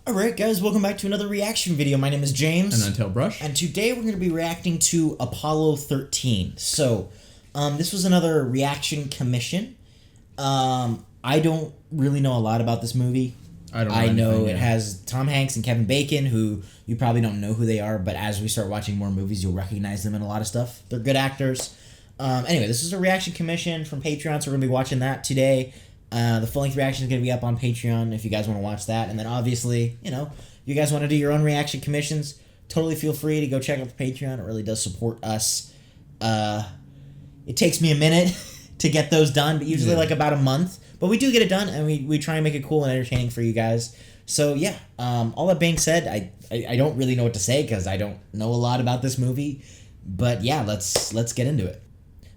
Alright guys, welcome back to another reaction video. My name is James. And Ninetailedbrush. And today we're going to be reacting to Apollo 13. So, this was another reaction commission. I don't really know a lot about this movie. I know it has Tom Hanks and Kevin Bacon, who you probably don't know who they are, but as we start watching more movies, you'll recognize them in a lot of stuff. They're good actors. Anyway, this is a reaction commission from Patreon, so we're going to be watching that today. The full-length reaction is going to be up on Patreon if you guys want to watch that. And then obviously, you know, if you guys want to do your own reaction commissions, totally feel free to go check out the Patreon. It really does support us. It takes me a minute to get those done, but usually like about a month. But we do get it done, and we try and make it cool and entertaining for you guys. So yeah, all that being said, I don't really know what to say because I don't know a lot about this movie. But yeah, let's get into it.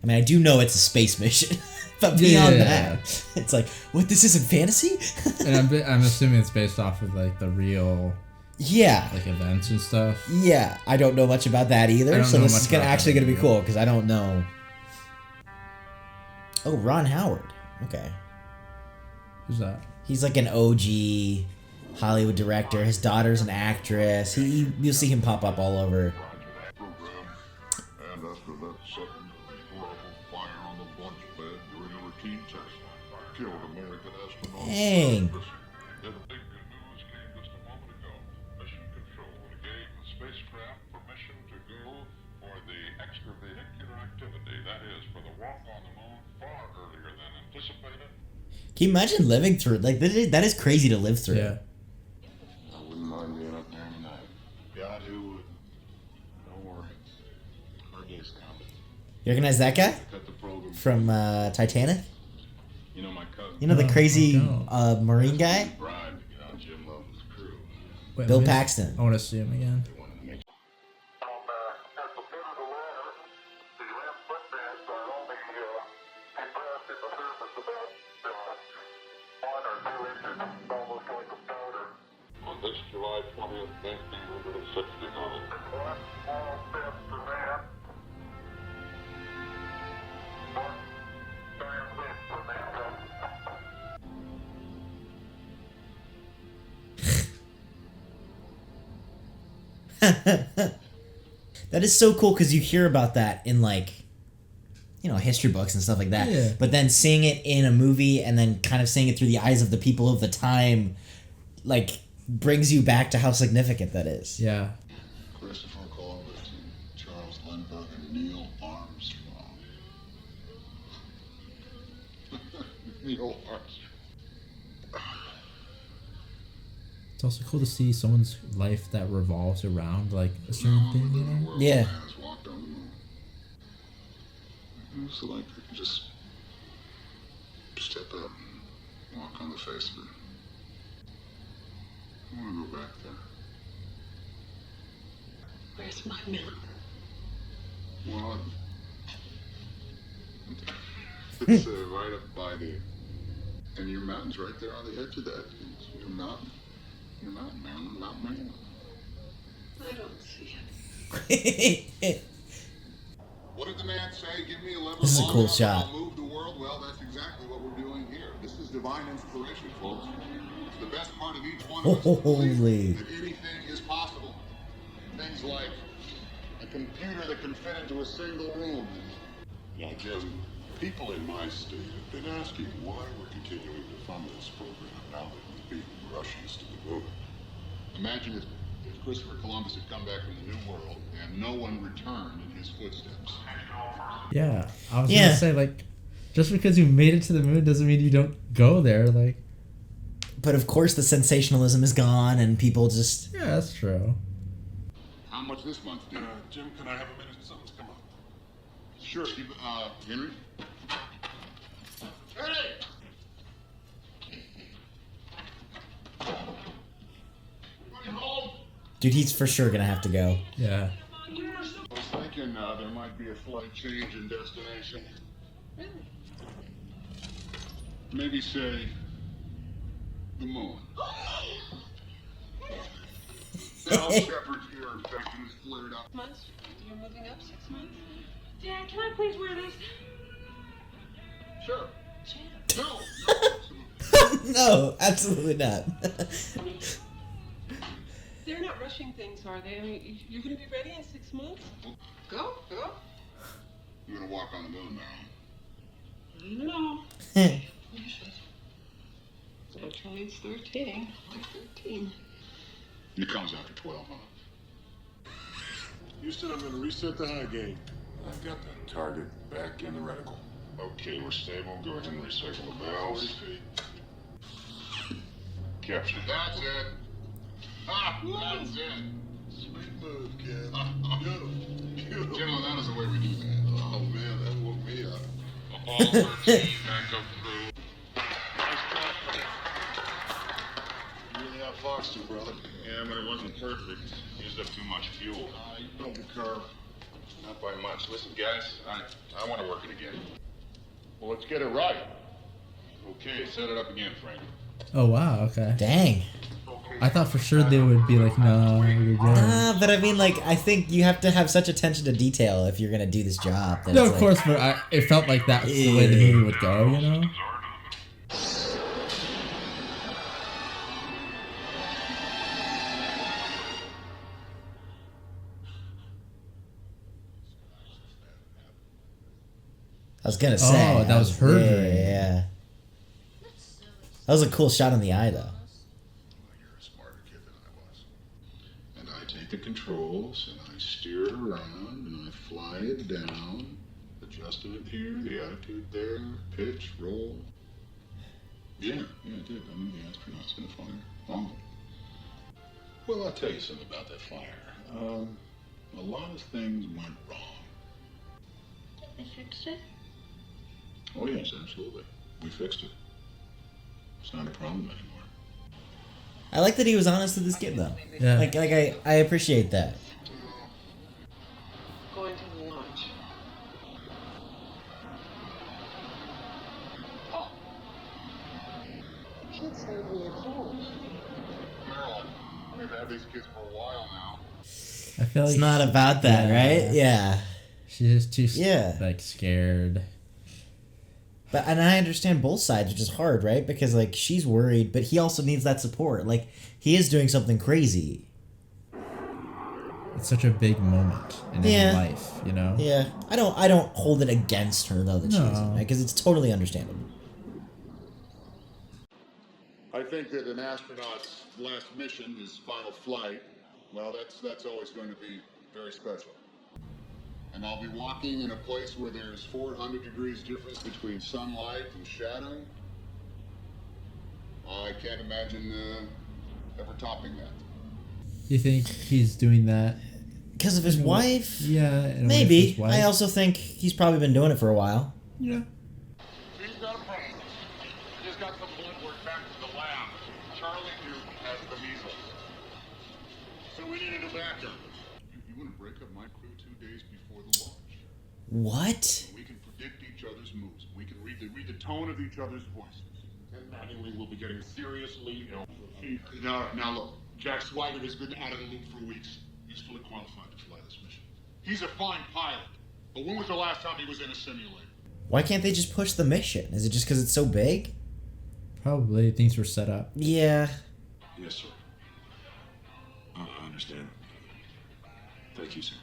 I mean, I do know it's a space mission. But beyond that, it's like, what, this isn't fantasy? And I'm assuming it's based off of, like, the real... like, events and stuff. Yeah, I don't know much about that either, so this is actually going to be cool, because I don't know... Oh, Ron Howard. Okay. Who's that? He's like an OG Hollywood director. His daughter's an actress. You'll see him pop up all over. Dang. Can you imagine living through it? Like, that is crazy to live through. Yeah. I wouldn't mind being up there tonight. God, who would? Don't worry. Our day's coming. You recognize that guy? From Titanic? You know my cousin. You know the crazy Marine guy? Wait, Bill Paxton. I want to see him again. On this July 20th, 1969. That is so cool because you hear about that in, like, you know, history books and stuff like that. Yeah. But then seeing it in a movie and then kind of seeing it through the eyes of the people of the time, like, brings you back to how significant that is. Yeah. Christopher Columbus and Charles Lindbergh and Neil Armstrong. Neil Armstrong. It's also cool to see someone's life that revolves around, like, a certain thing, you know? Yeah. So, like, I can just step up and walk on the face of it. I want to go back there. Where's my milk? Well, it's right up by the... And your mountain's right there on the edge of that. It's your mountain. Your mountain, man. Mountain man. I don't see it. What did the man say? Give me a lever. This is a cool shot. I'll move the world. Well, that's exactly what we're doing here. This is divine inspiration, folks. It's the best part of each one of us. Holy. That anything is possible. Things like a computer that can fit into a single room. Yeah, Jim, people in my state have been asking why we're continuing to fund this program now that we've beaten the Russians to the moon. Imagine if Christopher Columbus had come back from the New World and no one returned in his footsteps. Yeah. I was gonna say, like, just because you made it to the moon doesn't mean you don't go there, like. But of course the sensationalism is gone and people just... Yeah, that's true. How much this month, dude? Jim, can I have a minute? Something's come up. Sure. Henry? Henry! Dude, he's for sure gonna have to go. Yeah. I was thinking there might be a slight change in destination. Maybe say the moon. Al Shepard's ear infection has flared up. Months? You're moving up 6 months? Dad, can I please wear this? Sure. Jim. No. No, absolutely not. rushing things, are they? I mean, you're going to be ready in 6 months? Go. You're gonna walk on the moon now. No. So Charlie's 13. I'm 13. It comes after 12, huh? Houston, I'm gonna reset the high game. I've got the target back in the reticle. Okay, we're stable. Go ahead and recycle the bells. Capture. That's it. Ah, that's it. Sweet move, kid. Beautiful. Gentlemen, that is the way we do that. Oh, man, that woke me up. All 13 backup crew. You really outfoxed him, brother. Yeah, but it wasn't perfect. Used up too much fuel. You don't concur. Not by much. Listen, guys, I want to work it again. Well, let's get it right. Okay, set it up again, Frank. Oh wow, okay. Dang. I thought for sure they would be like, no, you're good. But I mean, like, I think you have to have such attention to detail if you're gonna do this job. No, of course, but it felt like that's the way the movie would go, you know? I was gonna say. Oh, that was her dream. Yeah. That was a cool shot in the eye, though. You're a smarter kid than I was. And I take the controls, and I steer it around, and I fly it down, adjusting it here, the attitude there, pitch, roll. Yeah, I did. I knew the astronaut's gonna fire. Oh. Well, I'll tell you something about that fire. A lot of things went wrong. They fixed it? Oh, yes, absolutely. We fixed it. It's not a problem anymore. I like that he was honest with this kid, though. Yeah. Like I appreciate that. Going to the launch. Oh. Kids save me at home. Carol, we've had these kids for a while now. I feel like It's not about that, right? Yeah. she's just too like scared. But and I understand both sides, which is hard, right? Because like she's worried, but he also needs that support. Like he is doing something crazy. It's such a big moment in his life, you know? Yeah. I don't hold it against her though that she isn't, right? Because it's totally understandable. I think that an astronaut's last mission, his final flight, well, that's always going to be very special. And I'll be walking in a place where there's 400 degrees difference between sunlight and shadow. I can't imagine ever topping that. You think he's doing that Because of his wife? Yeah, in a way maybe. for his wife. I also think he's probably been doing it for a while. Yeah. He's got a problem. He's got some blood work back to the lab. Charlie Duke has the measles. So we needed a backup. You want to break up my crew 2 days before the launch? What? We can predict each other's moves. We can read the tone of each other's voices. And manually we'll be getting seriously ill. Now look, Jack Swigert has been out of the loop for weeks. He's fully qualified to fly this mission. He's a fine pilot. But when was the last time he was in a simulator? Why can't they just push the mission? Is it just because it's so big? Probably things were set up. Yeah. Yes, sir. I understand. Thank you, sir.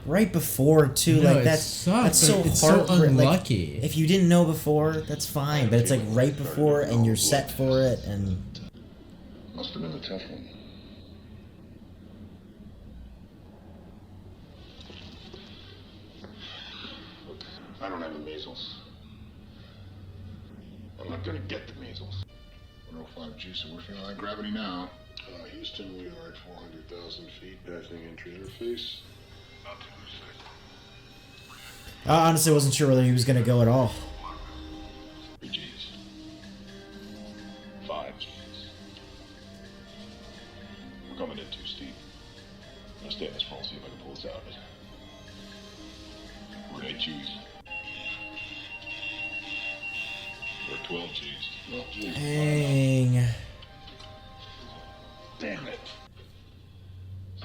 Right before too, No, like it that's sucks, so but it's so heartbreaking. unlucky. Like, if you didn't know before, that's fine. But it's like right before, and you're set for it, and Must have been a tough one. Look, I don't have the measles. I'm not gonna get the measles. 105G, so we're feeling like gravity now. Houston, we are at 400,000 feet, passing entry interface. About 2 seconds. I honestly wasn't sure whether he was gonna go at all. 3 Gs. 5 Gs. We're coming in too steep. I'm gonna stay in this roll, see if I can pull this out of it. We're at 8 Gs. We're at 12 G's. 12 G's. Dang. Damn it.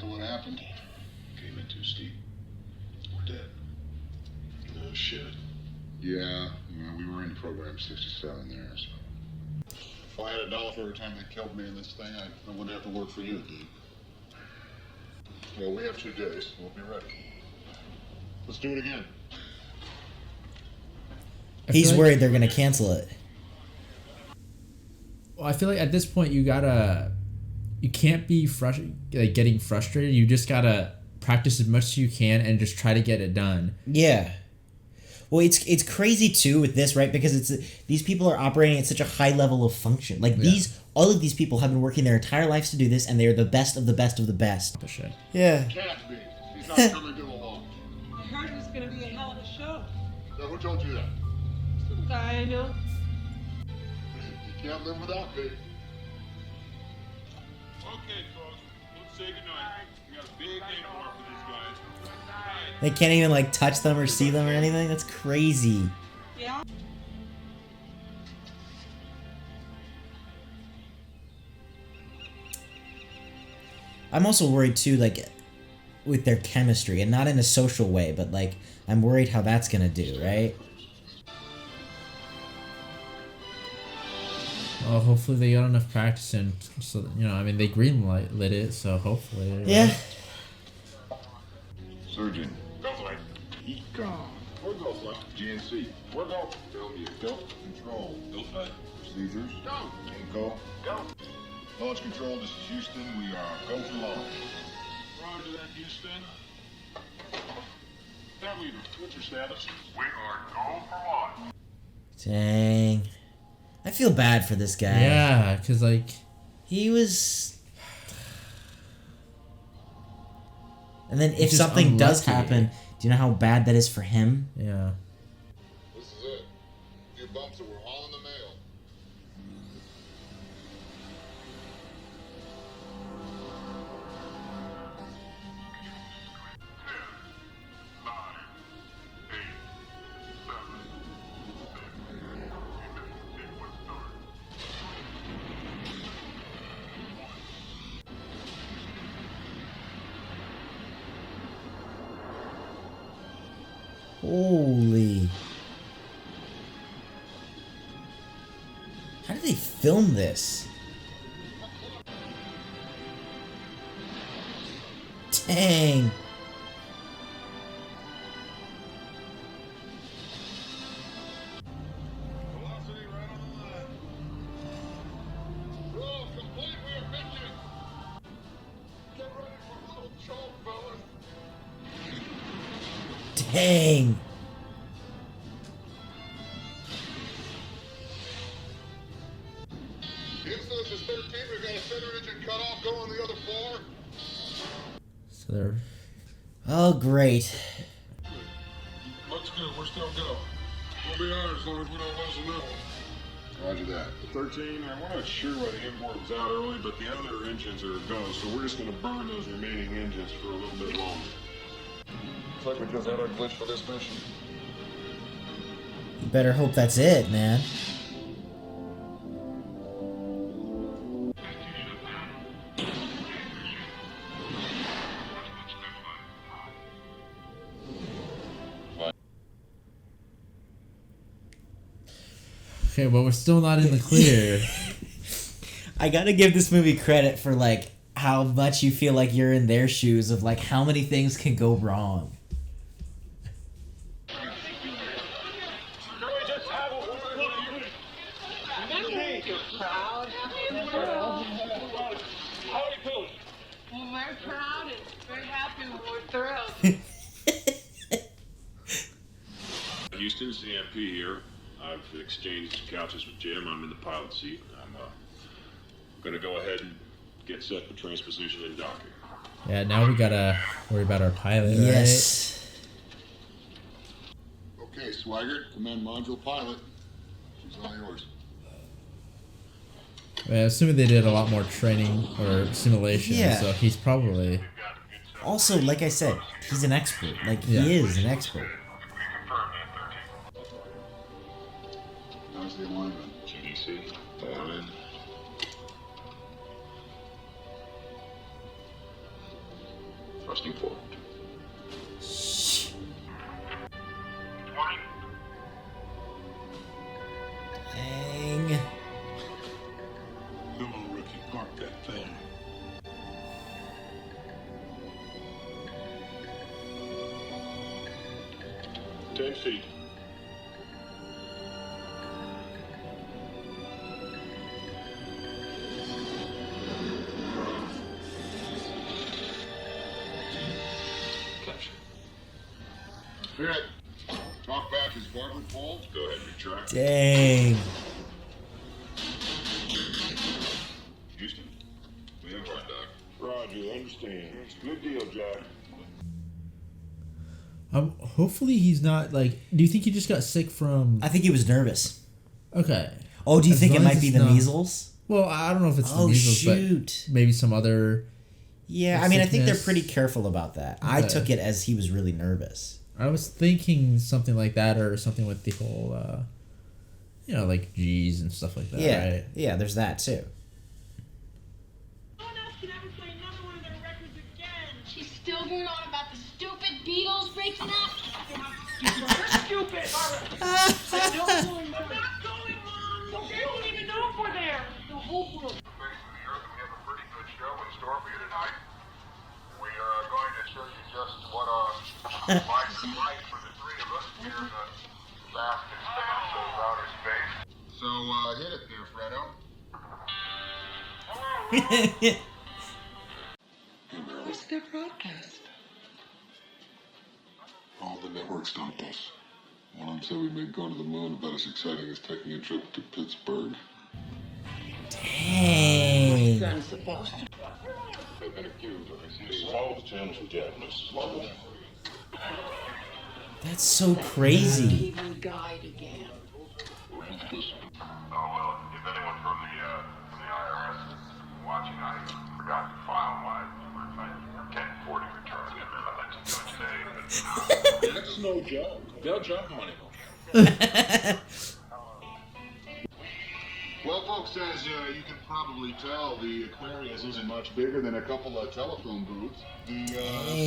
So what happened? Came in too steep. We're dead. No shit. Yeah, we were in program 67 there, so. If I had $1 for every time they killed me in this thing, I wouldn't have to work for you, dude. Well, we have 2 days. We'll be ready. Let's do it again. He's worried they're gonna cancel it. Well, I feel like at this point you can't be getting frustrated. You just gotta practice as much as you can and just try to get it done. Yeah. Well, it's crazy too with this, right? Because these people are operating at such a high level of function. Like all of these people have been working their entire lives to do this, and they are the best of the best of the best. Oh, shit. Yeah. Can't be. He's not coming to along. I heard it was going to be a hell of a show. Now, who told you that? Some guy I know. You can't live without me. Okay, folks, let's say goodnight. We got a big day tomorrow for these guys. They can't even like touch them or see them or anything. That's crazy. Yeah? I'm also worried too, like with their chemistry, and not in a social way, but like I'm worried how that's gonna do, right? Well, hopefully they got enough practice, and so I mean they lit it, so hopefully. Yeah. Surgeon. Go for it. Econ. We're go flight. GNC. We're go. Film you. Go. Control. Go flight. Procedures. Go. Go. Go. Launch control, this is Houston. We are go for launch. Roger that, Houston. That leader, what's your status? We are go for launch. Dang. I feel bad for this guy. Yeah, because like He was. And then if just something does unlucky. happen, do you know how bad that is for him? yeah. This is it. A few bumps and we're all in the mail. Holy. How did they film this? Dang. Velocity right on the line. Roll complete. We are pitching. Get ready for a little choke, fellas. Dang. Instance is 13. We've got a center engine cut off going the other 4. So they're Oh, great. Looks good. We're still go. We'll be on as long as we don't lose a little. Roger that. 13, we're not sure why the inboard was out early, but the other engines are go, so we're just going to burn those remaining engines for a little bit longer. Looks like we just had our glitch for this mission. You better hope that's it, man. okay, but we're still not in the clear. I gotta give this movie credit for like how much you feel like you're in their shoes of like how many things can go wrong. Well, we're proud and very happy. We're thrilled. Houston, CMP here. I've exchanged couches with Jim. I'm in the pilot seat. I'm going to go ahead and get set for transposition and docking. Yeah, now we gotta worry about our pilot, Yes. Okay, Swigert, command module pilot. She's all yours. right? Well, assuming they did a lot more training or simulation, Yeah. so he's probably... Also, like I said, he's an expert. Like Yeah. he is an expert. Now How's the alignment? GDC. Fine. Thrusting forward. 20. Dang. Come on, rookie, park that thing. Ten feet. Capture. Spirit, talk back. Is Bartlett Paul? Go ahead, retract. Dang. Houston. We have our doc. Roger, understand. Good deal, Jack. Hopefully he's not like. Do you think he just got sick from? I think he was nervous. Okay. Oh, do you As think it long as might be it's the not- measles? Well, I don't know if it's the Oh, measles, shoot. but maybe some other. Yeah, I mean, I think they're sickness. pretty careful about that. I Okay. took it as he was really nervous. I was thinking something like that, or something with the whole, like G's and stuff like that. Yeah, Right? yeah, there's that too. No one else can ever play another one of their records again. She's still going on about the stupid Beatles breaking up. You're stupid. I'm not going, Mom. You don't even know if we're there. The whole world. Face of the earth, we have a pretty good show in store for you tonight. We are going to show you just what life is like for the three of us here in the vast expanse of outer space. So, hit it there, Fredo. What's their broadcast? All the networks dumped us. One of them said we may go to the moon, about as exciting as taking a trip to Pittsburgh. Dang. I'm supposed to. They've been accused of receiving all the channels from Japanese. That's so crazy. Even guide again. Oh, well, if anyone from the IRS is watching, I forgot to file my 1040 return. I'd like to do it today, but That's no joke. They'll jump on it. Well, folks, as you can probably tell, the Aquarius isn't much bigger than a couple of telephone booths. The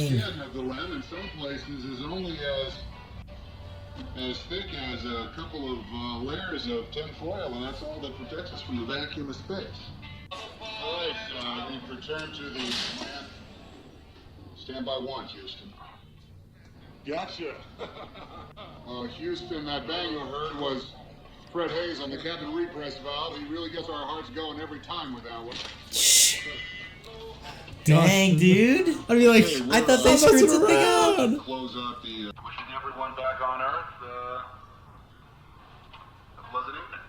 skin of the lamb in some places is only as thick as a couple of layers of tinfoil, and that's all that protects us from the vacuum of space. All right, we've returned to the plant. Standby one, Houston. Gotcha. Houston, that bang you heard was Fred Hayes on the cabin repress valve. He really gets our hearts going every time with that one. Dang, dude. I'd be like, I thought they screwed something around. up. Close out the... Wishing everyone back on Earth a pleasant evening.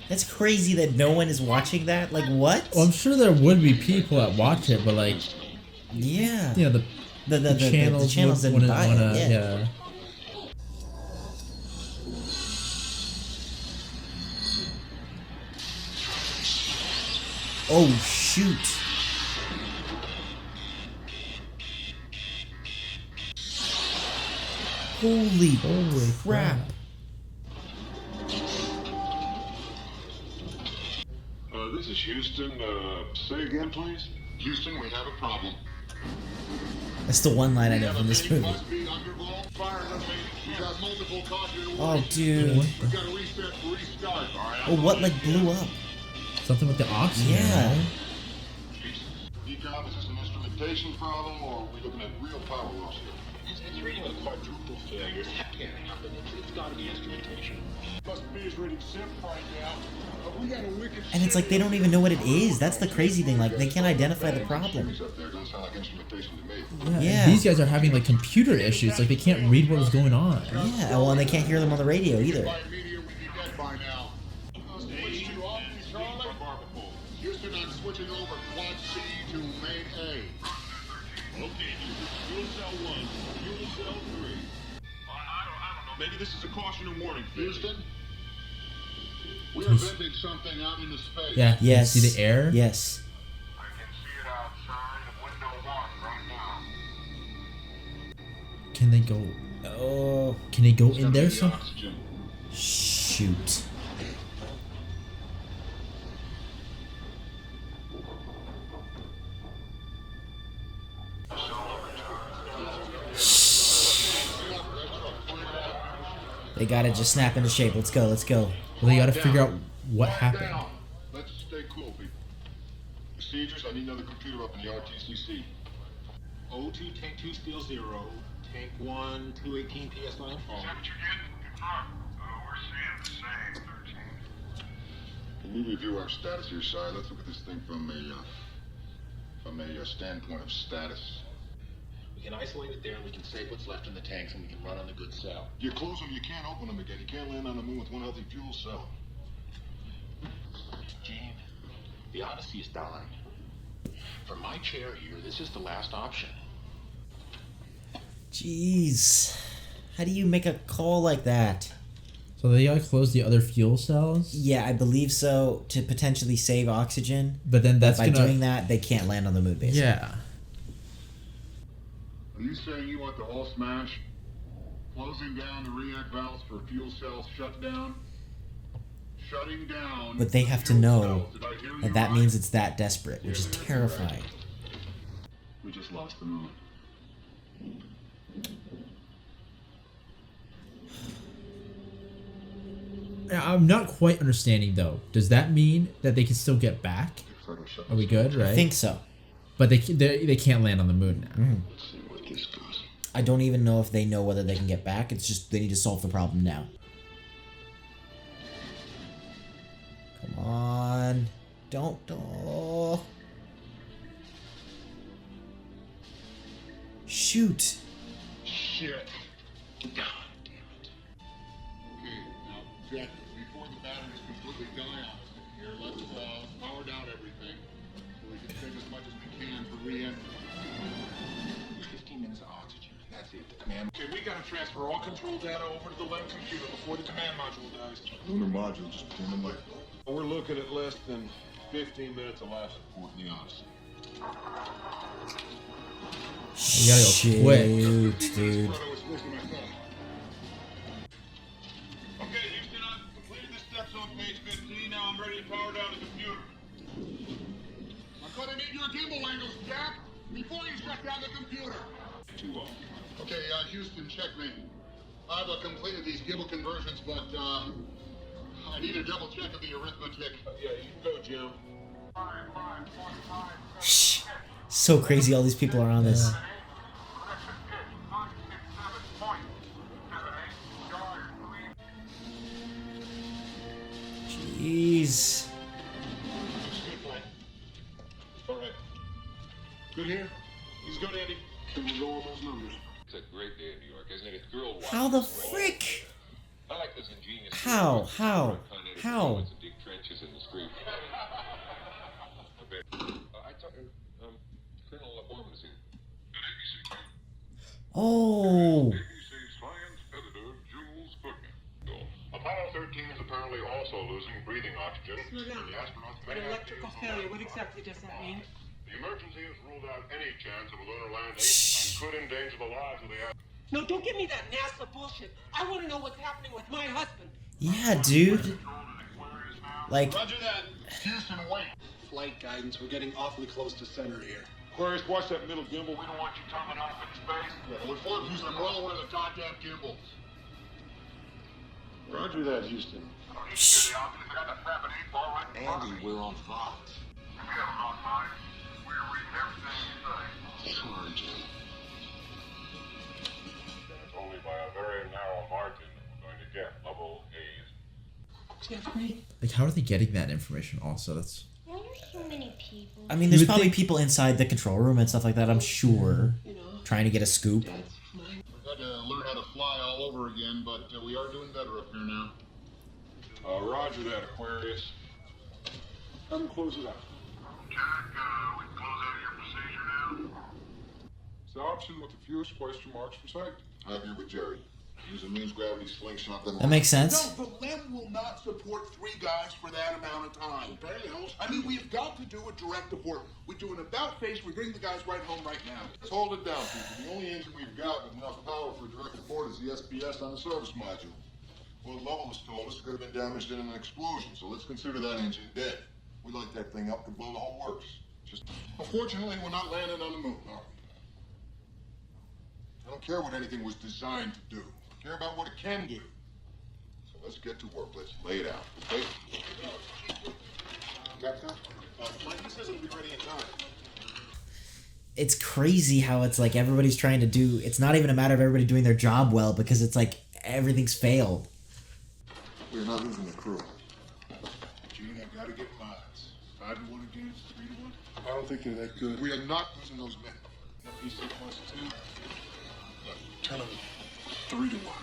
That's crazy that no one is watching that. Like, what? Well, I'm sure there would be people that watch it, but like, Yeah. the The channels, channels didn't wouldn't buy wanna, it. yeah. Oh, shoot. Holy crap. This is Houston. Say again, please. Houston, we have a problem. That's the one line I know from this movie. Must be undervolt. Fire we got multiple caution Oh, warnings. dude. We got to reset, restart. All right. Oh, what, like, blew up? Something with the oxygen. Yeah. right? Decom, is this an instrumentation problem, or are we looking at real power loss here? It's reading a quadruple failure. That can't happen. It's got to be instrumentation. Must be his rating SIP right now. We got a wicked And it's like they don't even know what it is. That's the crazy thing. Like, they can't identify the problem. Up there doesn't sound like instrumentation to me. Yeah. Yeah. And these guys are having like computer issues. Like they can't read what was going on. Yeah, well, and they can't hear them on the radio either. By media, we'd be dead by now. Switch to off, Charlie. Houston, I'm switching over quad C to main A. Okay, fuel cell 1, fuel cell 3. I don't know. Maybe this is a caution and warning. Houston, we are venting something out into space. Yeah. Yes. You see the air? Yes. I can see it outside of window 1 right now. Can they go? Oh, Can they go It's in gotta there? be the Some. oxygen. shoot. They gotta just snap into shape. Let's go. Let's go. Well, they got to figure out what Calm happened. down. Let's stay cool, people. Procedures, I need another computer up in the RTCC. O2 tank 2 steel 0, tank 1 218 PSI. Is that what you're getting? Confirmed. We're seeing the same, 13. Can we review our status here, sire? Let's look at this thing from a standpoint of status. We can isolate it there and we can save what's left in the tanks and we can run on the good cell. You close them, you can't open them again. You can't land on the moon with one healthy fuel cell. Gene, the Odyssey is dying. From my chair here, this is the last option. Jeez. How do you make a call like that? So they got to close the other fuel cells. Yeah, I believe so, to potentially save oxygen. But then that's By gonna. doing that, they can't land on the moon, basically. Yeah. Are you saying you want the whole smash? Closing down the react valves for fuel cells shut down? Shutting down. But they have to fuel know cells. Did I hear you that right? means it's that desperate, which is terrifying. We just lost the moon. I'm not quite understanding though. Does that mean that they can still get back? Are we good? Right. I think so. But they can't land on the moon now. Let's see what this goes. I don't even know if they know whether they can get back. It's just they need to solve the problem now. Come on. Don't. Oh. Shoot. Shit. God damn it. Okay, now, Jack, before the batteries completely die on us in here, let's power down everything so we can save as much as we can for re-entry. 15 minutes of oxygen. That's it. The command. Okay, we gotta transfer all control data over to the LEM computer before the command module dies. Lunar module just came in like. We're looking at less than 15 minutes of life support in the Odyssey. You gotta go quick. Shoot, dude. Okay, Houston, I've completed the steps on page 15. Now I'm ready to power down the computer. I'm gonna need your gimbal angles, Jack, before you shut down the computer. Too long. Okay, Houston, check me. I've completed these gimbal conversions, but I need a double check of the arithmetic. Yeah, you can go, Jim. Shh. So crazy all these people are on this. Jeez. All right. Good here? He's good, Andy. Can we go over those numbers? It's a great day in New York, isn't it? It's girl wild. How the frick? I like this ingenious. How? How? Deep trenches in the street. I thought Colonel Bourne was in. Oh. ABC Science Editor Jules Bookman. Apollo 13 is apparently also losing breathing oxygen. Slow down. The astronauts An may have electrical to use failure. What exactly does that mean? The emergency has ruled out any chance of a lunar landing and could endanger the lives of the astronauts. No, don't give me that NASA bullshit. I want to know what's happening with my husband. Yeah, dude. Like, Roger that. Houston, wait. Flight guidance. We're getting awfully close to center here. Aquarius, watch that middle gimbal. We don't want you tumbling off into space. Yeah, we're forward, Houston. I'm well aware of the goddamn gimbals. Roger that, Houston. shh. Andy, we're on Fox. Sorry, Jim. It's only by a very narrow margin that we're going to get level A's. Jeffrey? Like, how are they getting that information? Also, that's. Why are so many people? I mean, there's would probably think- people inside the control room and stuff like that, I'm sure. Trying to get a scoop. We've had to learn how to fly all over again, but we are doing better up here now. Roger that, Aquarius. Have him close it out. Jack, we can close out your procedure now? It's the option with the fewest question marks per second. I'm here with Jerry. Use a means gravity slingshot. That makes sense. No, the LEM will not support 3 guys for that amount of time. I mean, we've got to do a direct abort. We do an about face, we bring the guys right home right now. Let's hold it down, people. The only engine we've got with enough power for direct abort is the SPS on the service module. Well, Lovell has told us it could have been damaged in an explosion, so let's consider that engine dead. We light that thing up, could blow the whole works. Unfortunately, we're not landing on the moon, are we? I don't care what anything was designed to do. I care about what it can do. So let's get to work. Let's lay it out, okay? Got that? Mikey says it'll be ready in time. It's crazy how it's like everybody's trying to do... It's not even a matter of everybody doing their job well, because it's like everything's failed. We're not losing the crew. Gene, I gotta get odds. 5 to 1 against 3 to 1? I don't think they're that good. We are not losing those men. PC plus 2. Turn them 3 to 1.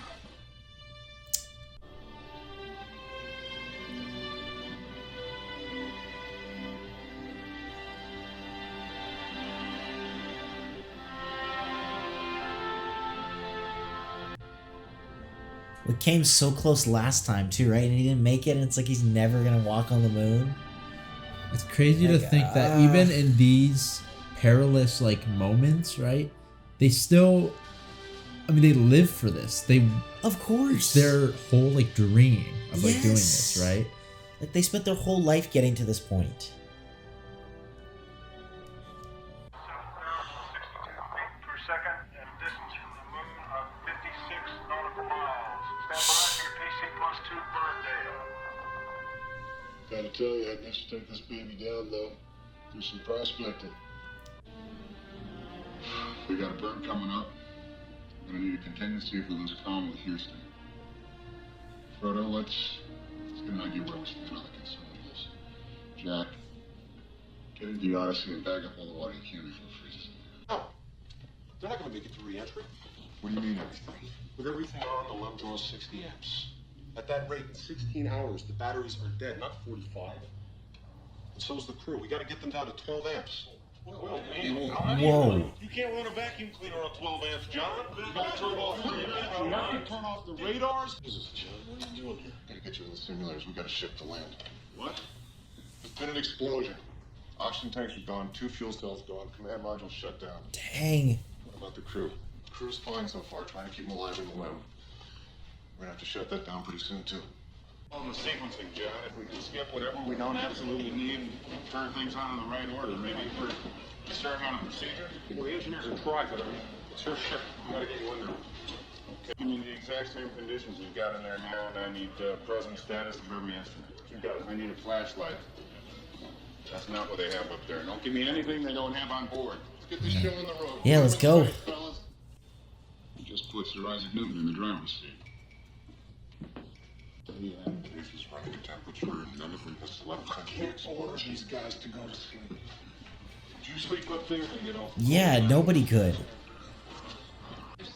We came so close last time too, right? And he didn't make it, and it's like he's never gonna walk on the moon. It's crazy to think that even in these perilous like moments, right? They still, I mean, they live for this. They, of course, it's their whole like dream of like doing this, right? Like they spent their whole life getting to this point. Gotta tell you, I guess take this baby down, though. Do some prospecting. We got a burn coming up. We're gonna need a contingency if we lose comm with Houston. Frodo, let's get an idea where we stand on the concern of this. Jack, get into the Odyssey and bag up all the water you can before it freezes. No. They're not gonna make it to reentry. What do you mean everything? With everything on, the LEM draws 60 amps. At that rate, in 16 hours, the batteries are dead, not 45. And so's the crew. We gotta get them down to 12 amps. Whoa. You can't run a vacuum cleaner on 12 amps, John. You gotta turn off the you have to turn off the radars. Jesus, John, what are you doing here? Gotta get you in the simulators. We got a ship to land. What? There's been an explosion. Oxygen tanks are gone, 2 fuel cells gone, command module shut down. Dang. What about the crew? The crew's fine so far, trying to keep them alive in the LEM. We're gonna have to shut that down pretty soon, too. On the sequencing, John, if we can skip whatever we don't absolutely need and turn things on in the right order, maybe for starting on a procedure. Well, the engineers are trying, but I mean, it's your ship. We gotta get you in there. Okay. Give me the exact same conditions we've got in there now, and I need present status of every instrument. You got it. I need a flashlight. That's not what they have up there. Don't give me anything they don't have on board. Let's get this show on the road. Yeah, let's go. You just put Sir Isaac Newton in the driver's seat. Yeah, this is running temperature and none of them has slept. I can't order these guys to go to sleep. Did you sleep up there and get off? Yeah, nobody could.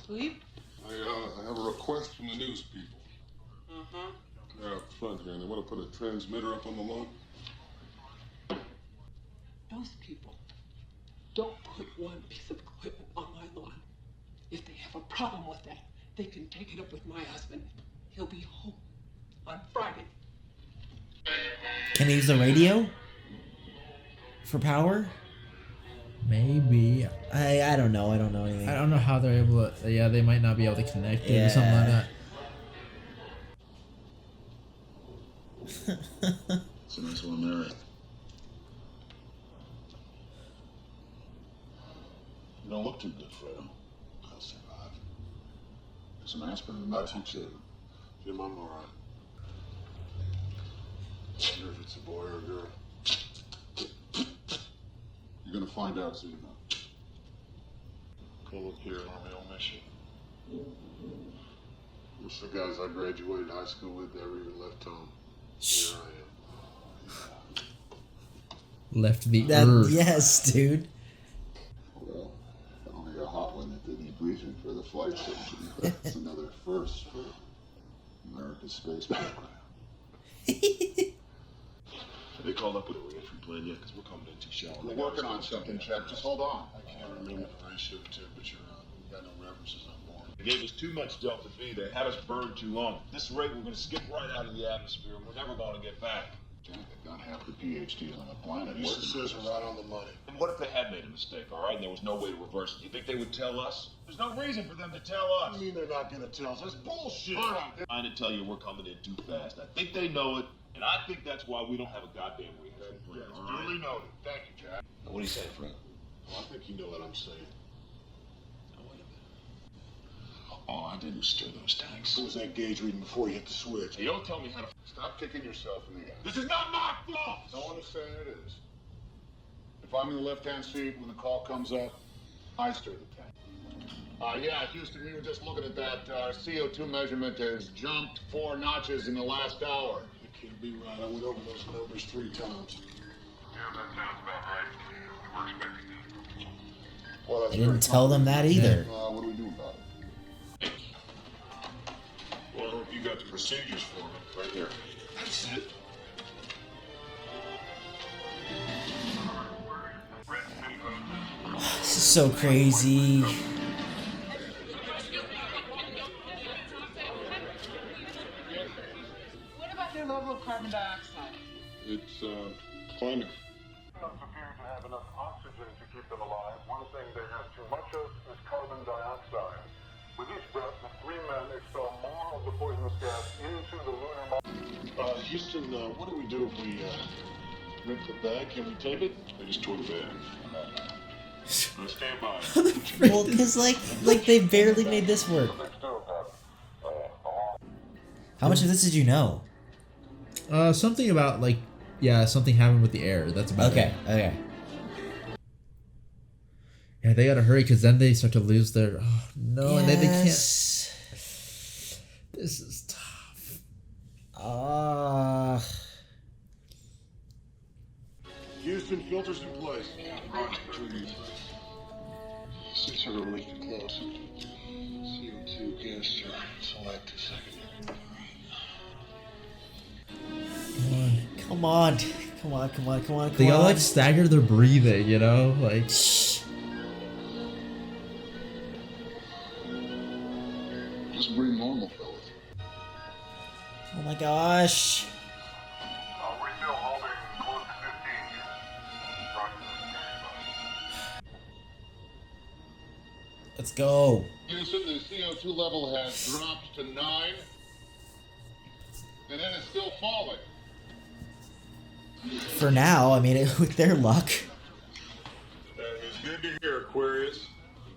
Sleep? I have a request from the news people. They're up front here and they want to put a transmitter up on the lawn. Those people don't put one piece of equipment on my lawn. If they have a problem with that, they can take it up with my husband. He'll be home on Friday. Can they use the radio for power? Maybe. I don't know. I don't know anything. I don't know how they're able to. Yeah, they might not be able to connect it or something like that. It's a nice one there. You don't look too good, Fredo. I'll survive. There's some aspirin in that too. Jim, I'm all right. I wonder if it's a boy or a girl. You're gonna find out soon enough. Go look here, Army will miss you. Most of the guys I graduated high school with never even left home. Here I am. Left the earth. Yes, dude. Well, I only got hot one at the debriefing for the flight station. That's another first for America's space program. They called up with a reentry plan yet, because we're coming in too shallow. We're working on something, Chet. Just hold on. I can't remember the ratio of temperature. We got no references on board. gave us too much Delta V. They had us burned too long. At this rate, we're going to skip right out of the atmosphere, and we're never going to get back. Jack, they've got half the PhDs on the planet. Houston says we're right on the money. And what if they had made a mistake, all right, and there was no way to reverse it? Do you think they would tell us? There's no reason for them to tell us. I mean they're not gonna tell us. That's bullshit. All right, they're trying to tell you we're coming in too fast. I think they know it, and I think that's why we don't have a goddamn reentry plan. Yes, All right? duly noted. Thank you, Jack. Now, what do you say, Fred? Well, I think you know what I'm saying. Now, wait a minute. Oh, I didn't stir those tanks. What was that gauge reading before you hit the switch? Hey, don't tell me how to... Stop kicking yourself in the ass. This is not my fault! No one is saying it is. If I'm in the left-hand seat when the call comes up, I stir the tank. Yeah, Houston, we were just looking at that. Our CO2 measurement has jumped 4 notches in the last hour. It can't be right. I went over those numbers 3 times. Yeah, that sounds about right. We were expecting that. Well, that's They didn't very tell them that either. what do we do about it? Well, you got the procedures for me right here. That's it. This is so crazy. What about their level of carbon dioxide? It's, climbing. Doesn't appear to have enough oxygen to keep them alive. One thing they have too much of is carbon dioxide. With each breath, the 3 men expel more of the poisonous gas into the lunar... Houston, what do we do if we, rip the bag? Can we tape it? They just tore the bag. Stand by. Well, because like they barely made this work. How much of this did you know? Something about like, yeah, something happened with the air. That's about it. Okay. Yeah, they gotta hurry because then they start to lose their. Oh no, Yes. and then they can't. This is tough. Houston, filters in place. Since we're really close, CO2 gas to select a second. Come on. They gotta like stagger their breathing, you know, like. Shh. Just breathe normal, fellas. Oh my gosh. We're still holding close to 15. Let's go. Houston, the CO2 level has dropped to 9, and then it's still falling. For now, I mean, with their luck. That is good to hear, Aquarius.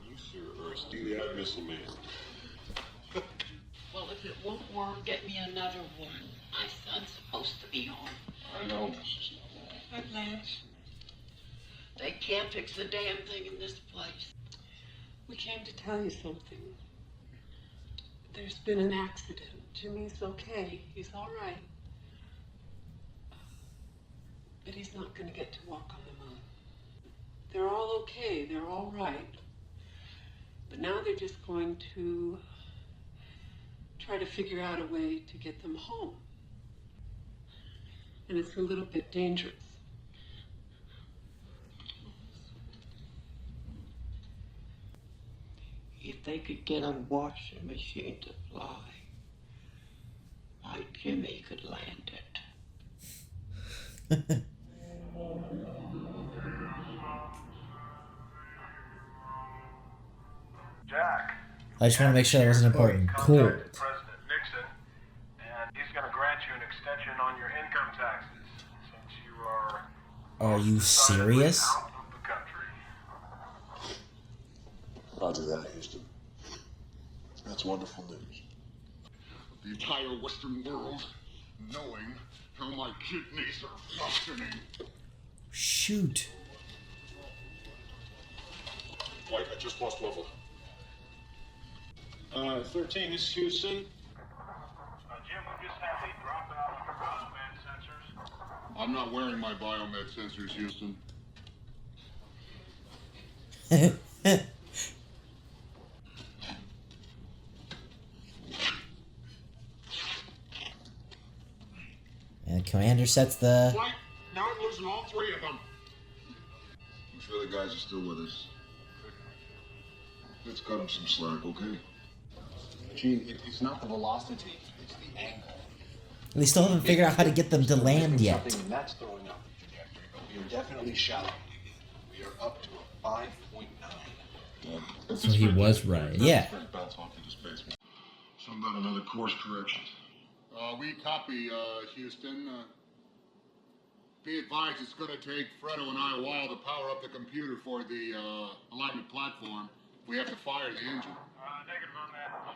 You sure are steely-eyed missile man. Well, if it won't work, get me another one. My son's supposed to be home. I know, Mrs. Hi, Blanche. They can't fix the damn thing in this place. We came to tell you something. There's been an accident. Jimmy's okay. He's all right. But he's not going to get to walk on the moon. They're all okay. They're all right. But now they're just going to try to figure out a way to get them home. And it's a little bit dangerous. If they could get a washing machine to fly, my Jimmy could land it. Jack. I just want to make sure that wasn't important. Cool. Contacted President Nixon, and he's going to grant you an extension on your income taxes since you are... Are you serious? ...out of the country. Roger that, Houston. That's wonderful news. The entire Western world knowing how my kidneys are functioning. Shoot. White, I just lost level. 13, this is Houston. Jim, we just had a dropout on your biomed sensors. I'm not wearing my biomed sensors, Houston. And Commander sets the... What? Now I'm losing all 3 of them. I'm sure the guys are still with us. Let's cut them some slack, okay? Gene, it's not the velocity, it's the angle. They still haven't figured out how to get them to land yet. And that's throwing out the trajectory, but we are definitely shallow. We are up to a 5.9. So he was right. Yeah. Something about another course correction. We copy, Houston. Be advised, it's going to take Fredo and I a while to power up the computer for the alignment platform. We have to fire the engine. Negative on that, Jim.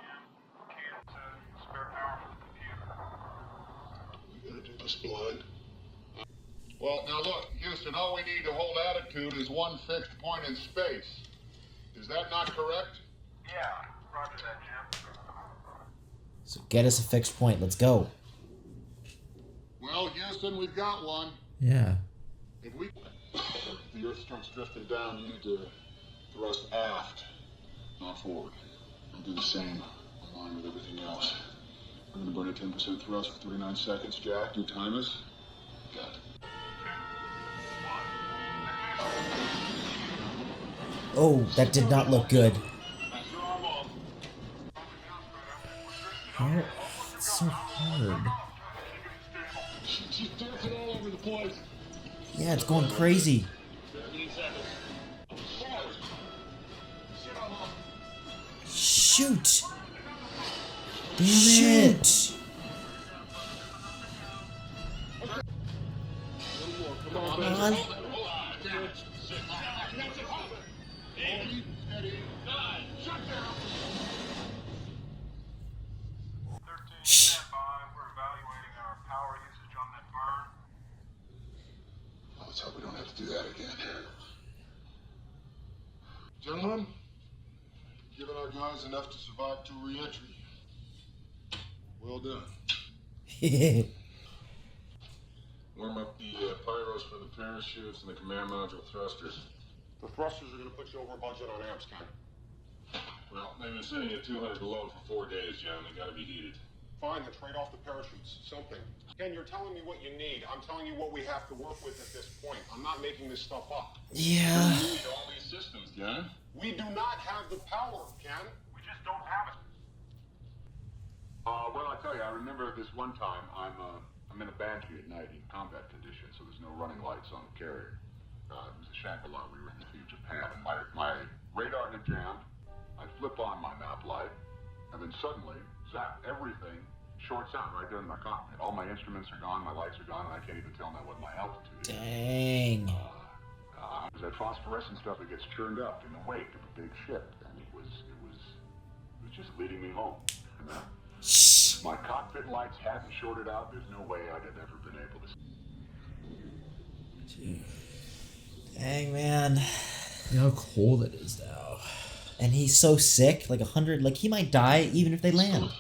Can't spare power for the computer. We're gonna do this blind. Well, now look, Houston, all we need to hold attitude is one fixed point in space. Is that not correct? Yeah, roger that, Jim. So get us a fixed point. Let's go. Well, Houston, we've got one. Yeah. If we... The Earth starts drifting down, you need to thrust aft, not forward. And do the same, in line with everything else. We're going to burn at 10% thrust for 39 seconds. Jack, you time us? Got it. Oh, that did not look good. How? It's so hard. She's dancing all over the place. Yeah, it's going crazy. 15 seconds. Shoot! Damn it! Come on. Come on. Shh. We're evaluating our power usage on that burn. Let's hope we don't have to do that again. Gentlemen, given our guys enough to survive to reentry. Well done. Warm up the pyros for the parachutes and the command module thrusters. The thrusters are going to put you over budget on amps, Ken. Well, they've been sitting at 200 below for 4 days, John. They got to be heated. Fine, then trade off the parachutes. Something. Ken, you're telling me what you need. I'm telling you what we have to work with at this point. I'm not making this stuff up. Yeah. We need all these systems, John. We do not have the power, Ken. We just don't have it. Well, I tell you, I remember this one time, I'm in a banshee at night in combat conditions, so there's no running lights on the carrier. It was a Shangri-La. We were in Japan, and my radar had jammed. I flip on my map light, and then suddenly, zap, everything shorts out right there in my cockpit. All my instruments are gone, my lights are gone, and I can't even tell now what my altitude is. Dang. That phosphorescent stuff that gets churned up in the wake of a big ship, and it was just leading me home. And, Shh. my cockpit lights hadn't shorted out. There's no way I'd have ever been able to. Dang, man. You know how cold it is now. And he's so sick, like 100, like he might die even if they land.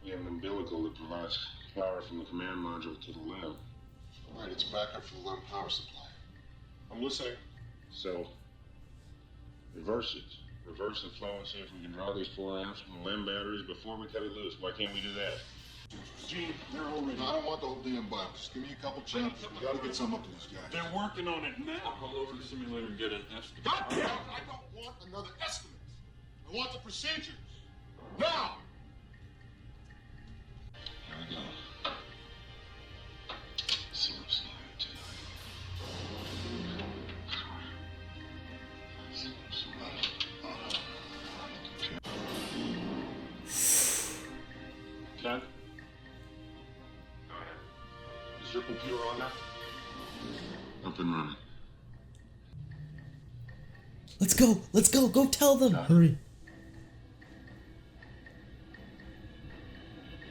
We have an umbilical that provides power from the command module to the limb. All right, it's backup for the limb power supply. I'm listening. So, reverse it. Reverse the flow and see if we can draw these 4 amps from the limb batteries before we cut it loose. Why can't we do that? Gene, they're already... No, I don't want the whole damn box. Just give me a couple chips. We gotta get some up to this guy. They're working on it now. All over the simulator and get an estimate. God damn it! I don't want another estimate. I want the procedures. Now! Here we go. See what's going tonight. See what's Ken? Go ahead. Is your computer on now? Up and running. Let's go. Let's go. Go tell them. Hurry.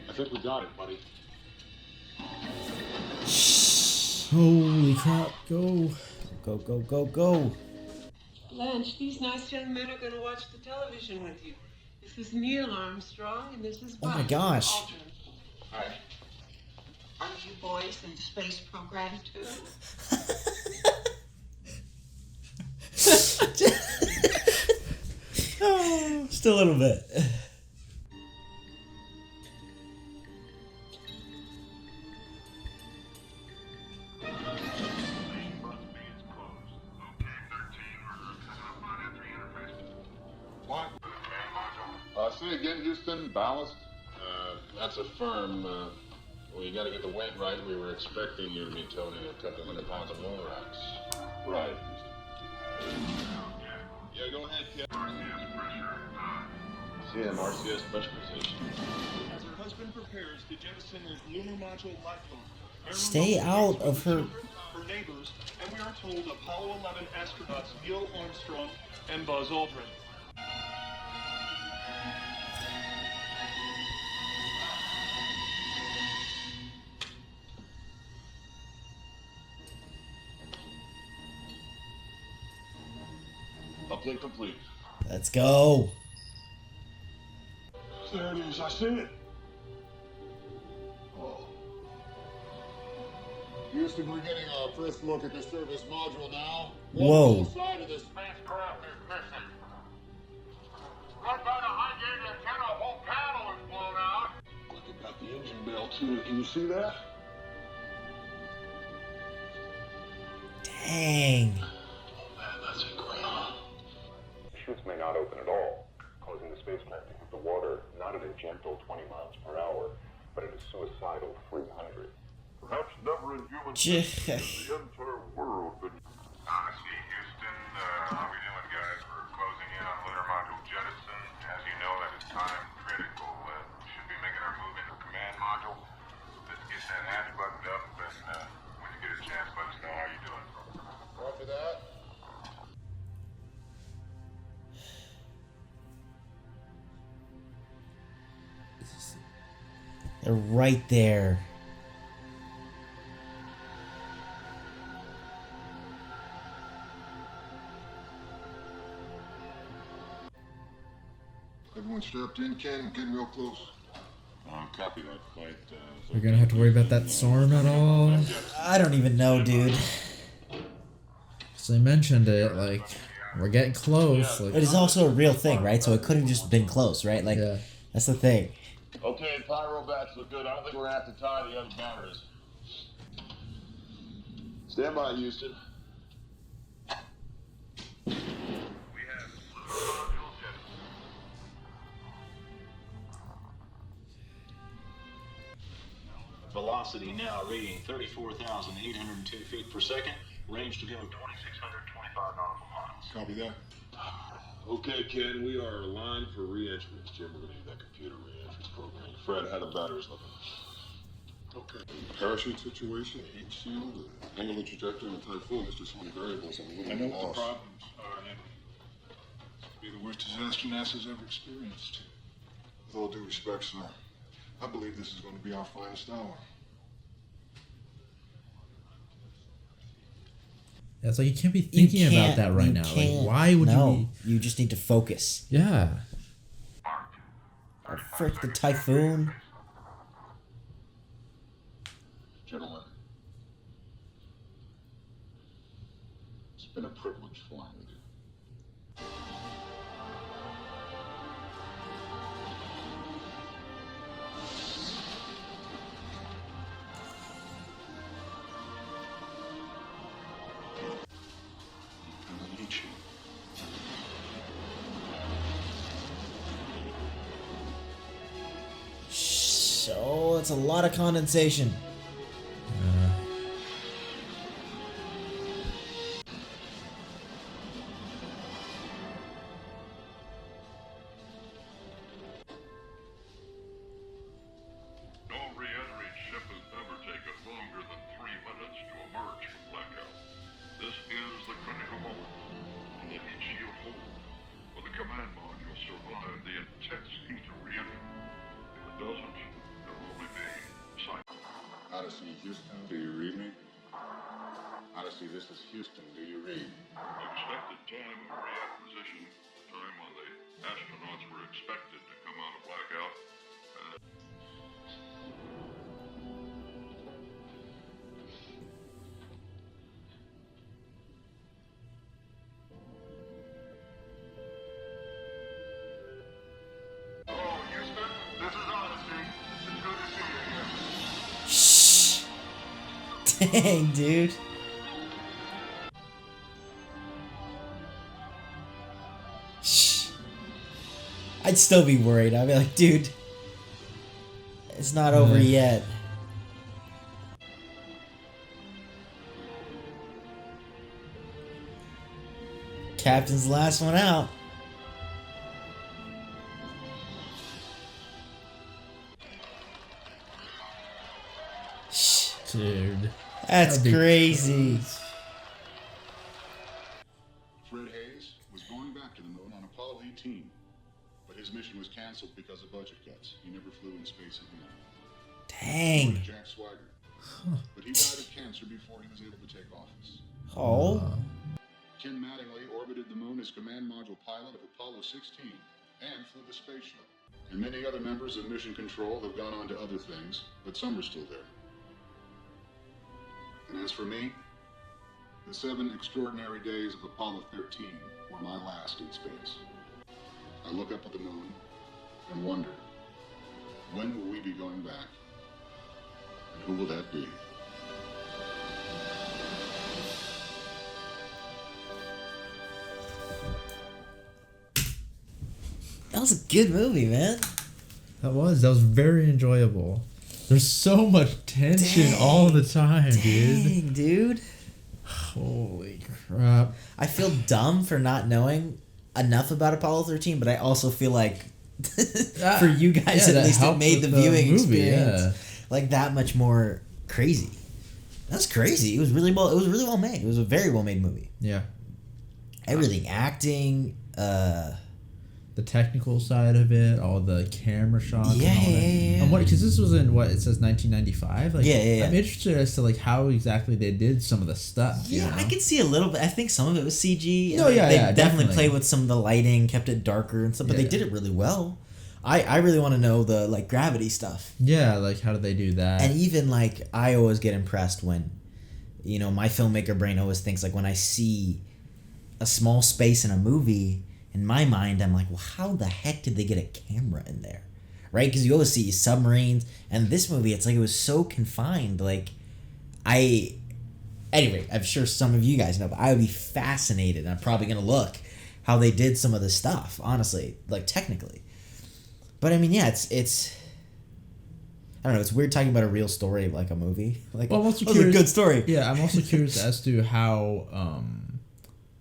I think we got it, buddy. Holy crap. Go. Go, go, go, go. Blanche, these nice young men are going to watch the television with you. This is Neil Armstrong, and this is Oh Buzz. my gosh. Aldrin. Hi. Aren't you boys in the space program too? Still a little bit. What? Say again, Houston, ballast? That's a firm. Well, you gotta get the weight right. We were expecting you to be toting a couple £100 of moon rocks. Right. Yeah, go ahead, Kevin. RCS pressure. RCS pressurization. As her husband prepares to jettison his lunar module lifeboat, Stay out of her. Her neighbors, and we are told Apollo 11 astronauts Neil Armstrong and Buzz Aldrin. Uplink complete. Let's go. There it is, I see it. Oh. Houston, we're getting our first look at the service module now. Whoa. What side of this spacecraft is missing? Right by the high gate antenna, a whole panel is blown out. Look, it got the engine bell, too. Can you see that? Dang. Man, that's incredible. Chutes may not open at all, causing the spacecraft to hit the water not at a gentle 20 miles per hour, but at a suicidal 300. Perhaps never in human J- history the entire world been... Odyssey, Houston, how we doing, guys? We're closing in on lunar module jettison. As you know, that is time critical. We should be making our move into command module. Let's get that hatch buttoned up, and when you get a chance, let us know how you're doing. After that, They're right there. everyone strapped in, Ken, getting real close. Copy that flight. We're gonna have to worry about that storm at all. I don't even know, dude. So they mentioned it, like, we're getting close. Like, It is also a real thing, right? So it could have just been close, right? Like, yeah. that's the thing. Okay, pyro bats look good. I don't think we're gonna have to tie the other batteries. Stand by, Houston. We have lunar module jettison. Velocity now reading 34,802 feet per second. Range to go 2,625 nautical miles. Copy that. Okay, Ken, we are aligned for re-entry. Jim, we're gonna need that computer re-entry program. Fred, how the batteries looking? Okay. Parachute situation, heat shield, angular trajectory, and typhoon. It's just many variables. I'm a little I know what the lost. problems are, Nick. It'll be the worst disaster NASA's ever experienced. With all due respect, sir, I believe this is going to be our finest hour. Yeah, it's like you can't be thinking about that right now. Like, why would you be? You just need to focus. Yeah. Oh, frick, the typhoon. Gentlemen, it's been a privilege flying with you. I need you. So it's a lot of condensation. No re-entry ship has ever taken longer than 3 minutes to emerge from blackout. This is the critical moment. The heat shield hold. Will the command module survive the intense heat of re-entry? If it doesn't, there will only be silence. Odyssey, Houston, do you read me? Odyssey, this is Houston. Do you read? Expected time of reacquisition, time when the astronauts were expected to come out of blackout. Oh, Houston, this is Odyssey. It's good to see you here. Shh. Dang, dude. Shh. I'd still be worried. I'd be like, dude, it's not over yet. Captain's the last one out. Dude. That's crazy. Fred Hayes was going back to the moon on Apollo 18, but his mission was canceled because of budget cuts. He never flew in space again. Dang. Jack Swigert. But he died of cancer before he was able to take office. Oh. Ken Mattingly orbited the moon as command module pilot of Apollo 16 and flew the space shuttle. And many other members of Mission Control have gone on to other things, but some are still there. And as for me, the 7 extraordinary days of Apollo 13 were my last in space. I look up at the moon and wonder, when will we be going back? And who will that be? That was a good movie, man. That was very enjoyable. There's so much tension all the time, dude. Holy crap. I feel dumb for not knowing enough about Apollo 13, but I also feel like for you guys at least it made the viewing experience like that much more crazy. That's crazy. It was really well made. It was a very well made movie. Yeah. Everything, acting, the technical side of it, all the camera shots. Yeah, and all that. yeah. And because this was in what it says 1995. Like, yeah. I'm interested as to like how exactly they did some of the stuff. Yeah, you know? I could see a little bit. I think some of it was CG. No, yeah, they yeah, definitely played with some of the lighting, kept it darker and stuff, but they did it really well. I really want to know the like gravity stuff. Yeah, like how did they do that? And even like I always get impressed when, you know, my filmmaker brain always thinks like when I see a small space in a movie. In my mind, I'm like, well, how the heck did they get a camera in there? Right? Because you always see submarines. And this movie, it's like it was so confined. Like, anyway, I'm sure some of you guys know, but I would be fascinated. And I'm probably going to look how they did some of this stuff, honestly, like technically. But I mean, yeah, it's I don't know. It's weird talking about a real story like a movie. Like, well, I'm also curious, a good story. Yeah, I'm also curious as to how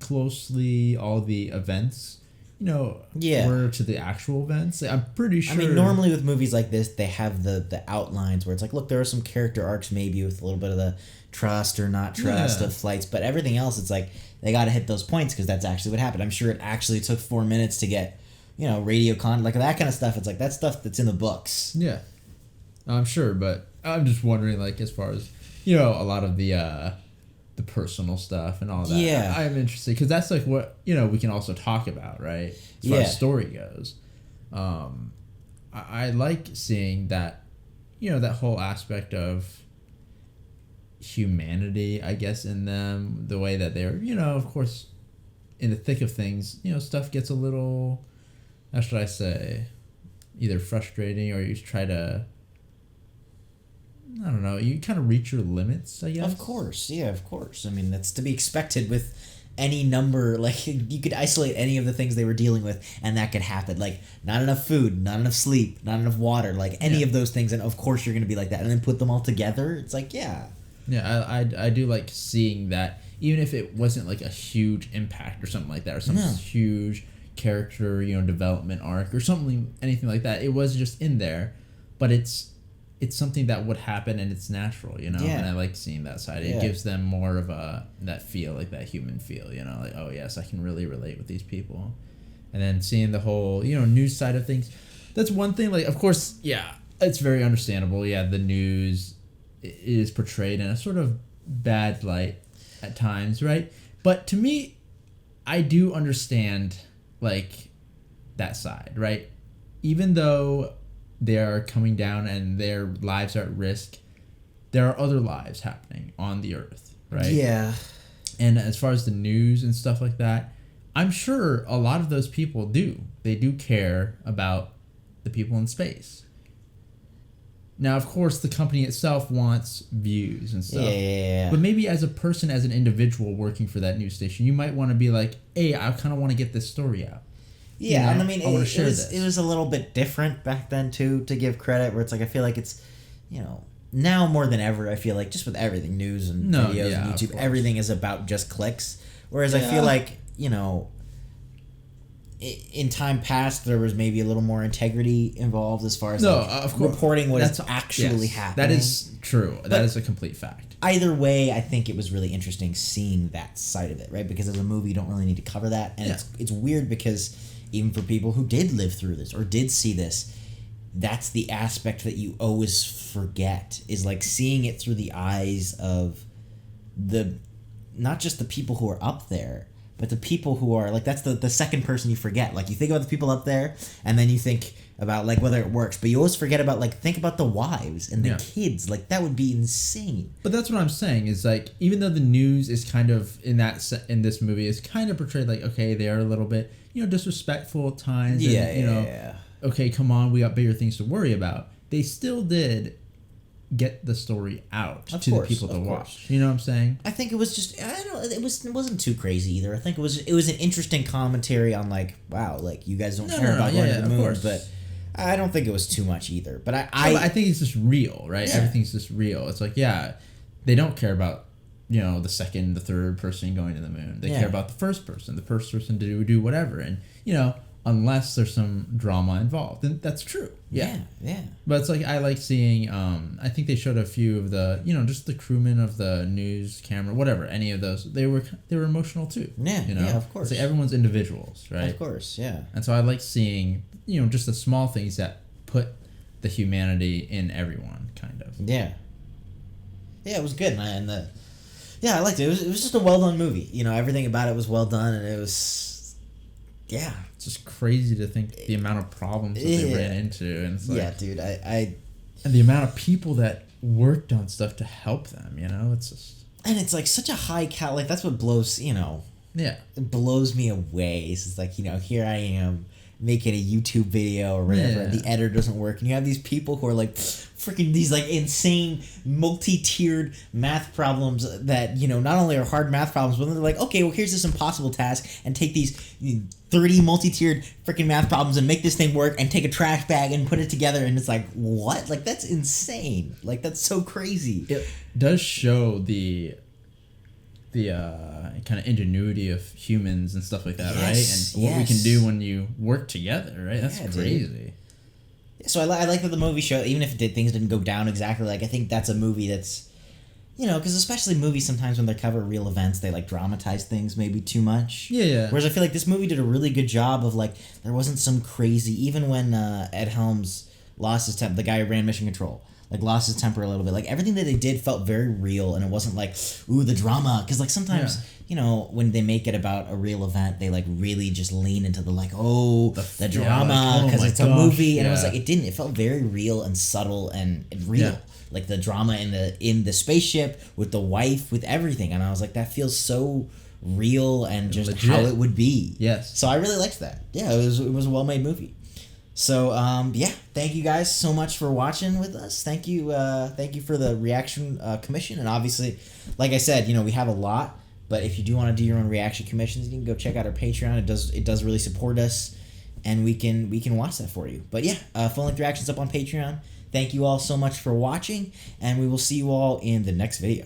closely all the events, you know, were to the actual events. I'm pretty sure. I mean, normally with movies like this, they have the outlines where it's like, look, there are some character arcs maybe with a little bit of the trust or not trust of flights, but everything else, it's like they got to hit those points because that's actually what happened. I'm sure it actually took 4 minutes to get, you know, radio like that kind of stuff. It's like that's stuff that's in the books. Yeah, I'm sure, but I'm just wondering, like, as far as, you know, a lot of the personal stuff and all that. Yeah. I'm interested because that's like what, you know, we can also talk about, right? As far as story goes. I like seeing that, you know, that whole aspect of humanity, I guess, in them, the way that they're, you know, of course, in the thick of things, you know, stuff gets a little, how should I say, either frustrating or you try to, I don't know, you kind of reach your limits, I guess. Of course, yeah, of course. I mean, that's to be expected with any number. Like, you could isolate any of the things they were dealing with, and that could happen. Like, not enough food, not enough sleep, not enough water, like any of those things, and of course you're going to be like that. And then put them all together, it's like, yeah. Yeah, I do like seeing that, even if it wasn't like a huge impact or something like that, or some huge character, you know, development arc or something, anything like that. It was just in there, but it's something that would happen and it's natural, you know. And I like seeing that side. It gives them more of that feel, like that human feel, you know, like, oh yes, I can really relate with these people. And then seeing the whole, you know, news side of things, that's one thing. Like, of course, yeah, it's very understandable. Yeah, the news is portrayed in a sort of bad light at times, right? But to me, I do understand like that side, right? Even though they are coming down and their lives are at risk, there are other lives happening on the earth, right? Yeah. And as far as the news and stuff like that, I'm sure a lot of those people do. They do care about the people in space. Now, of course, the company itself wants views and stuff. Yeah. But maybe as a person, as an individual working for that news station, you might want to be like, hey, I kind of want to get this story out. Yeah, and I mean, it was a little bit different back then too. To give credit, where it's like I feel like it's, now more than ever, I feel like just with everything, news and videos and YouTube, everything is about just clicks. Whereas I feel like in time past there was maybe a little more integrity involved as far as reporting what is actually happening. That is true. That is a complete fact. Either way, I think it was really interesting seeing that side of it, right? Because as a movie, you don't really need to cover that, and it's weird because even for people who did live through this or did see this, that's the aspect that you always forget, is like seeing it through the eyes of not just the people who are up there, but the people who are like, that's the second person you forget. Like you think about the people up there, and then you think about like whether it works, but you always forget about like, think about the wives and the kids. Like that would be insane. But that's what I'm saying is like, even though the news is kind of in this movie is kind of portrayed like, okay, they are a little bit disrespectful at times. Okay, come on, we got bigger things to worry about. They still did get the story out to the people to watch. You know what I'm saying? I think it was just it wasn't too crazy either. I think it was an interesting commentary on like, wow, like you guys don't care about going to the moon, but I don't think it was too much either. But I think it's just real, right? Yeah. Everything's just real. It's like, they don't care about the second, the third person going to the moon. They care about the first person to do whatever, and unless there's some drama involved, then that's true. Yeah. But it's like, I like seeing, I think they showed a few of the, just the crewmen of the news camera, whatever, any of those, they were emotional too. Yeah, of course. It's like everyone's individuals, right? Of course, yeah. And so I like seeing, just the small things that put the humanity in everyone, kind of. Yeah. Yeah, it was good, man. I liked it. It was just a well done movie. Everything about it was well done, and it was, it's just crazy to think the amount of problems that they ran into, and it's like, dude, and the amount of people that worked on stuff to help them. It's just, and it's like such a high like that's what blows it blows me away. It's like here I am making a YouTube video or whatever, and the editor doesn't work, and you have these people who are like freaking these like insane multi-tiered math problems that not only are hard math problems, but they're like, okay, well here's this impossible task, and take these 30 multi-tiered freaking math problems and make this thing work, and take a trash bag and put it together, and it's like, what? Like that's insane. Like that's so crazy. It does show the kind of ingenuity of humans and stuff like that, right? And what we can do when you work together, right? That's crazy. Dude. So I like that the movie show, even if things didn't go down exactly, like I think that's a movie that's, because especially movies sometimes when they cover real events, they like dramatize things maybe too much. Yeah. Whereas I feel like this movie did a really good job of like, there wasn't some crazy, even when Ed Helms lost his temper, the guy who ran Mission Control, like lost his temper a little bit. Like everything that they did felt very real, and it wasn't like, ooh, the drama. Because like sometimes, when they make it about a real event, they like really just lean into the like, the drama because it's a movie, and it was like it felt very real and subtle and real. Yeah. Like the drama in the spaceship with the wife, with everything, and I was like, that feels so real and just legit. How it would be. Yes. So I really liked that. Yeah, it was a well-made movie. So thank you guys so much for watching with us. Thank you for the reaction commission, and obviously, like I said, we have a lot, but if you do want to do your own reaction commissions, you can go check out our Patreon. It does really support us, and we can watch that for you. But full-length reactions up on Patreon. Thank you all so much for watching, and we will see you all in the next video.